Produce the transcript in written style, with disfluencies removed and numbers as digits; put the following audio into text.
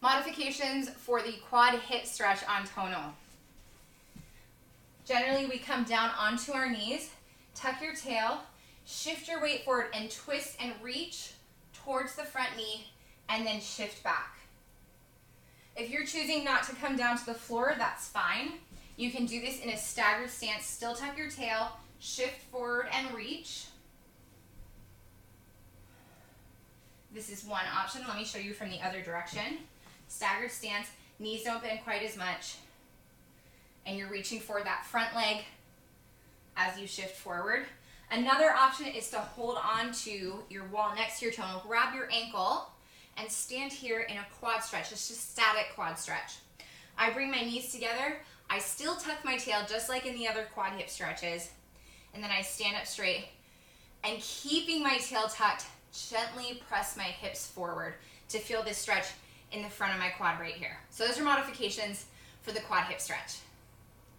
Modifications for the quad hip stretch on tonal. Generally, we come down onto our knees, tuck your tail, shift your weight forward and twist and reach towards the front knee and then shift back. If you're choosing not to come down to the floor, that's fine. You can do this in a staggered stance. Still tuck your tail, shift forward and reach. This is one option. Let me show you from the other direction. Staggered stance, knees don't bend quite as much, and you're reaching for that front leg as you shift forward. Another option is to hold on to your wall next to your tonal, grab your ankle, and stand here in a quad stretch. It's just static quad stretch. I bring my knees together, I still tuck my tail just like in the other quad hip stretches, and then I stand up straight, and keeping my tail tucked, gently press my hips forward to feel this stretch in the front of my quad right here. So those are modifications for the quad hip stretch.